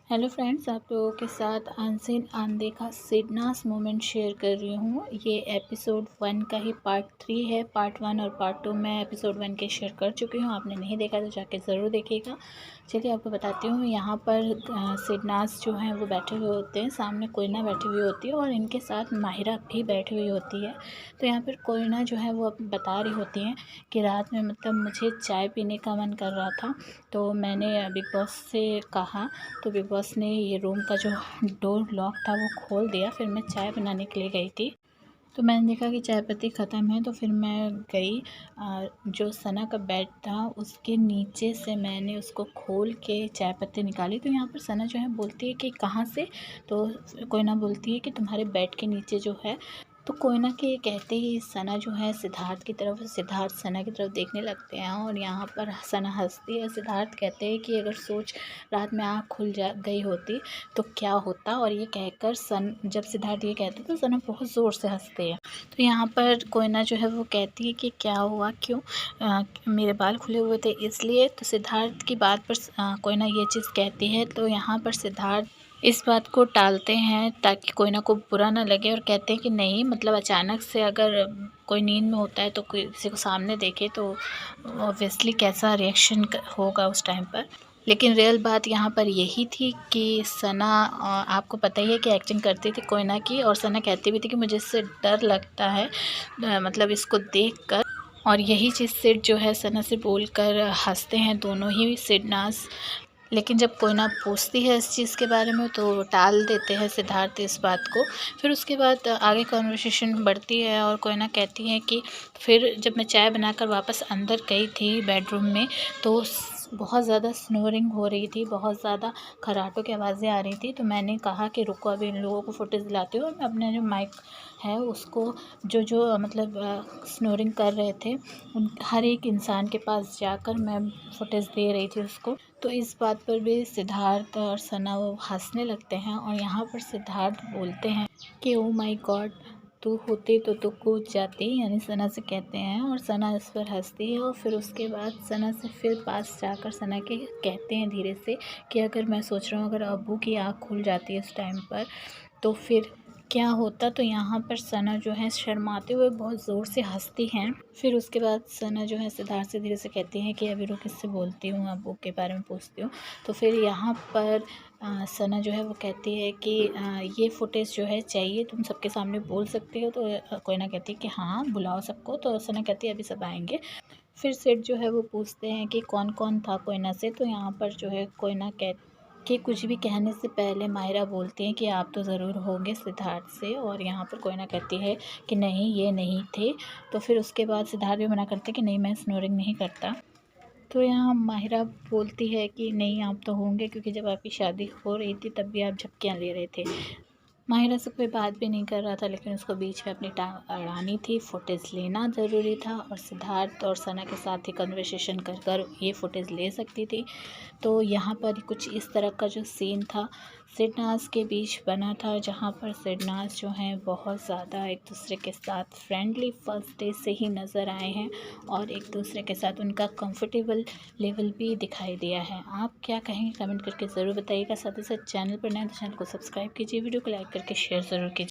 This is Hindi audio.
हेलो फ्रेंड्स, आप लोगों के साथ अनसीन अनदेखा सिडनास मोमेंट शेयर कर रही हूँ। ये एपिसोड 1 का ही पार्ट 3 है। पार्ट 1 और पार्ट 2 मैं एपिसोड 1 के शेयर कर चुकी हूँ। आपने नहीं देखा तो जाके ज़रूर देखिएगा। चलिए आपको बताती हूँ। यहाँ पर सिडनास जो हैं वो बैठे हुए होते हैं, सामने कोयना बैठी हुई होती है और इनके साथ माहिरा भी बैठी हुई होती है। तो यहाँ पर कोयना जो है वो बता रही होती हैं कि रात में मतलब मुझे चाय पीने का मन कर रहा था, तो मैंने बिग बॉस से कहा, तो बिग बॉस ने ये रूम का जो डोर लॉक था वो खोल दिया। फिर मैं चाय बनाने के लिए गई थी, तो मैंने देखा कि चाय पत्ती ख़त्म है। तो फिर मैं गई, जो सना का बेड था उसके नीचे से मैंने उसको खोल के चाय पत्ती निकाली। तो यहाँ पर सना जो है बोलती है कि कहाँ से, तो कोयना बोलती है कि तुम्हारे बेड के नीचे जो है। तो कोयना के कहते ही सना जो है सिद्धार्थ की तरफ, सिद्धार्थ सना की तरफ देखने लगते हैं और यहाँ पर सना हंसती है। सिद्धार्थ कहते हैं कि अगर सोच रात में आँख खुल जा गई होती तो क्या होता, और ये कहकर जब सिद्धार्थ ये कहते तो सना बहुत ज़ोर से हंसते हैं। तो यहाँ पर कोयना जो है वो कहती है कि क्या हुआ, क्यों मेरे बाल खुले हुए थे इसलिए। तो सिद्धार्थ की बात पर कोयना ये चीज़ कहती है। तो यहाँ पर सिद्धार्थ इस बात को टालते हैं ताकि कोयना को बुरा ना लगे, और कहते हैं कि नहीं, मतलब अचानक से अगर कोई नींद में होता है तो कोई किसी को सामने देखे तो ऑब्वियसली कैसा रिएक्शन होगा उस टाइम पर। लेकिन रियल बात यहाँ पर यही थी कि सना, आपको पता ही है कि एक्टिंग करती थी कोयना की, और सना कहती भी थी कि मुझे इससे डर लगता है, मतलब इसको देखकर। और यही चीज़ सिड जो है सना से बोलकर हंसते हैं दोनों ही सिडनास। लेकिन जब कोयना पूछती है इस चीज़ के बारे में तो टाल देते हैं सिद्धार्थ इस बात को। फिर उसके बाद आगे कन्वर्सेशन बढ़ती है और कोयना कहती है कि फिर जब मैं चाय बनाकर वापस अंदर गई थी बेडरूम में, तो बहुत ज़्यादा स्नोरिंग हो रही थी, बहुत ज़्यादा खर्राटों की आवाज़ें आ रही थी। तो मैंने कहा कि रुको, अभी इन लोगों को फुटेज दिलाती हूँ। और मैं अपने जो माइक है उसको, जो मतलब स्नोरिंग कर रहे थे उन हर एक इंसान के पास जाकर मैं फुटेज दे रही थी उसको। तो इस बात पर भी सिद्धार्थ और सना वो हंसने लगते हैं। और यहाँ पर सिद्धार्थ बोलते हैं कि ओ माय गॉड, तू होती तो तू कूद जाती, यानी सना से कहते हैं। और सना इस पर हंसती है। और फिर उसके बाद सना से फिर पास जाकर सना के कहते हैं धीरे से कि अगर मैं सोच रहा हूँ अगर अब्बू की आँख खुल जाती है इस टाइम पर तो फिर क्या होता। तो यहाँ पर सना जो है शर्माते हुए बहुत ज़ोर से हंसती हैं। फिर उसके बाद सना जो है सिद्धार्थ से धीरे से कहती हैं कि अभी रुक, किससे बोलती हूँ, अब्बू के बारे में पूछती हूँ। तो फिर यहाँ पर सना जो है वो कहती है कि ये फुटेज जो है चाहिए, तुम सबके सामने बोल सकती हो। तो कोयना कहती है कि हाँ बुलाओ सबको। तो सना कहती है अभी सब आएंगे। फिर सेठ जो है वो पूछते हैं कि कौन कौन था कोयना से। तो यहाँ पर जो है कोयना कि कुछ भी कहने से पहले माहिरा बोलती हैं कि आप तो ज़रूर होंगे सिद्धार्थ से। और यहाँ पर कोयना कहती है कि नहीं, ये नहीं थे। तो फिर उसके बाद सिद्धार्थ भी मना करते कि नहीं, मैं स्नोरिंग नहीं करता। तो यहाँ माहिरा बोलती है कि नहीं, आप तो होंगे, क्योंकि जब आपकी शादी हो रही थी तब भी आप झपकियाँ ले रहे थे। माहिरा से कोई बात भी नहीं कर रहा था, लेकिन उसको बीच में अपनी टांग अड़ानी थी, फुटेज लेना ज़रूरी था। और सिद्धार्थ और सना के साथ ही कन्वर्सेशन कर कर ये फुटेज ले सकती थी। तो यहाँ पर कुछ इस तरह का जो सीन था सिडनास के बीच बना था, जहाँ पर सिडनास जो हैं बहुत ज़्यादा एक दूसरे के साथ फ्रेंडली फर्स्ट डे से ही नज़र आए हैं, और एक दूसरे के साथ उनका कंफर्टेबल लेवल भी दिखाई दिया है। आप क्या कहेंगे कमेंट करके ज़रूर बताइएगा। साथ ही साथ चैनल पर नए तो चैनल को सब्सक्राइब कीजिए, वीडियो को लाइक करके शेयर ज़रूर कीजिए।